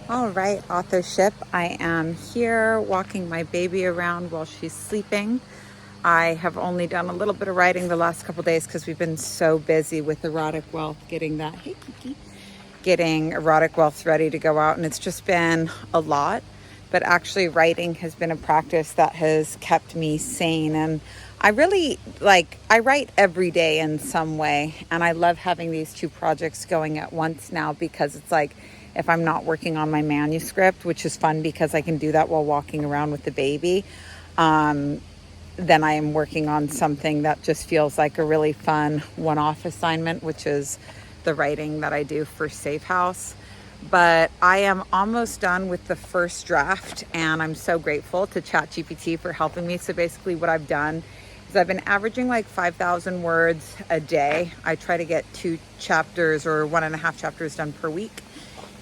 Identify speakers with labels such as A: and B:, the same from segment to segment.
A: All right, authorship. I am here walking my baby around while she's sleeping. I have only done a little bit of writing the last couple days because we've been so busy with Erotic Wealth, getting Erotic Wealth ready to go out, and it's just been a lot. But actually, writing has been a practice that has kept me sane, and I write every day in some way, and I love having these two projects going at once now because it's like if I'm not working on my manuscript, which is fun because I can do that while walking around with the baby, then I am working on something that just feels like a really fun one-off assignment, which is the writing that I do for Safe House. But I am almost done with the first draft, and I'm so grateful to ChatGPT for helping me. So basically what I've done is I've been averaging like 5,000 words a day. I try to get 2 chapters or 1.5 chapters done per week.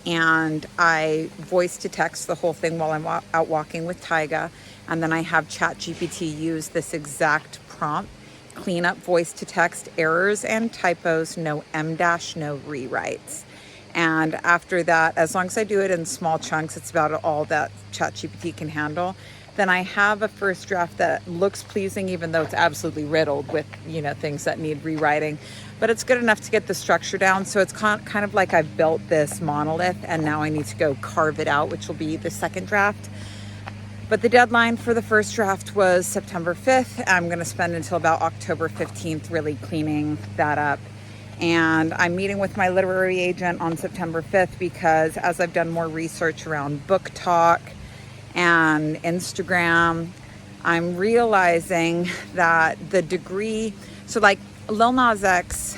A: And I voice to text the whole thing while I'm out walking with Tyga. And then I have ChatGPT use this exact prompt: clean up voice to text errors and typos, no M dash, no rewrites. And after that, as long as I do it in small chunks, it's about all that ChatGPT can handle. Then I have a first draft that looks pleasing, even though it's absolutely riddled with, things that need rewriting. But it's good enough to get the structure down. So it's kind of like I've built this monolith, and now I need to go carve it out, which will be the second draft. But the deadline for the first draft was September 5th. I'm going to spend until about October 15th really cleaning that up. And I'm meeting with my literary agent on September 5th because as I've done more research around book talk and Instagram, I'm realizing that the degree, so like Lil Nas X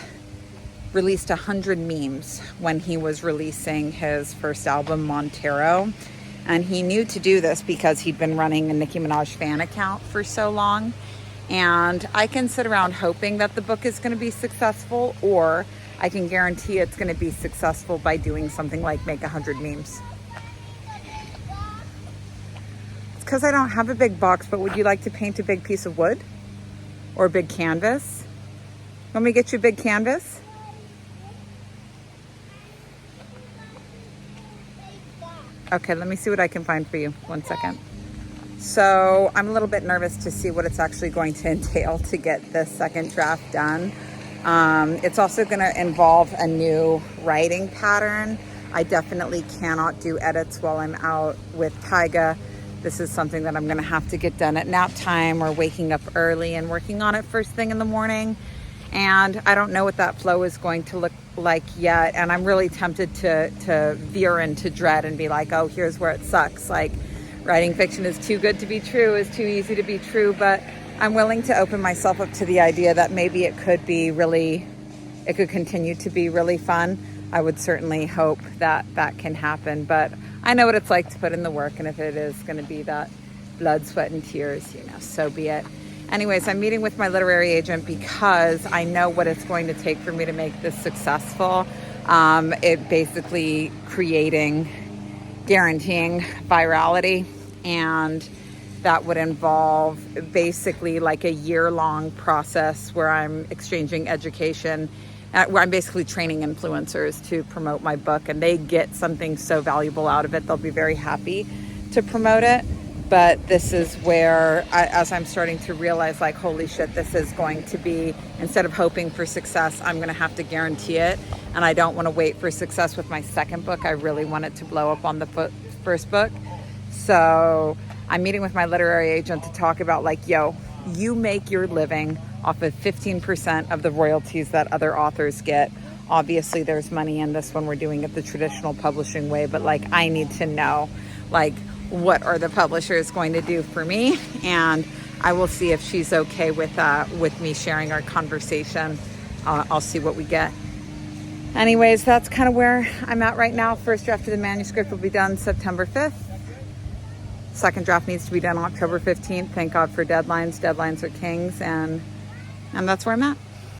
A: released 100 memes when he was releasing his first album, Montero. And he knew to do this because he'd been running a Nicki Minaj fan account for so long. And I can sit around hoping that the book is going to be successful, or I can guarantee it's going to be successful by doing something like make 100 memes. It's because I don't have a big box, but would you like to paint a big piece of wood or a big canvas? Want me to get you a big canvas? Okay, let me see what I can find for you. 1 second. So I'm a little bit nervous to see what it's actually going to entail to get this second draft done. It's also going to involve a new writing pattern. I definitely cannot do edits while I'm out with Tyga. This is something that I'm going to have to get done at nap time or waking up early and working on it first thing in the morning. And I don't know what that flow is going to look like yet. And I'm really tempted to veer into dread and be like, oh, here's where it sucks. Like, writing fiction is too good to be true, is too easy to be true. But I'm willing to open myself up to the idea that maybe it could continue to be really fun. I would certainly hope that that can happen. But I know what it's like to put in the work. And if it is going to be that blood, sweat, and tears, so be it. Anyways, I'm meeting with my literary agent because I know what it's going to take for me to make this successful. It basically guaranteeing virality, and that would involve basically like a year-long process where I'm exchanging education, where I'm basically training influencers to promote my book, and they get something so valuable out of it. They'll be very happy to promote it. But this is where, as I'm starting to realize, like, holy shit, this is going to be, instead of hoping for success, I'm going to have to guarantee it. And I don't want to wait for success with my second book. I really want it to blow up on the first book. So I'm meeting with my literary agent to talk about, like, yo, you make your living off of 15% of the royalties that other authors get. Obviously, there's money in this when we're doing it the traditional publishing way. But, like, I need to know, like, what are the publishers going to do for me? And I will see if she's okay with me sharing our conversation. I'll see what we get. Anyways, that's kind of where I'm at right now. First draft of the manuscript will be done September 5th. Second draft needs to be done October 15th. Thank God for deadlines. Deadlines are kings, and that's where I'm at.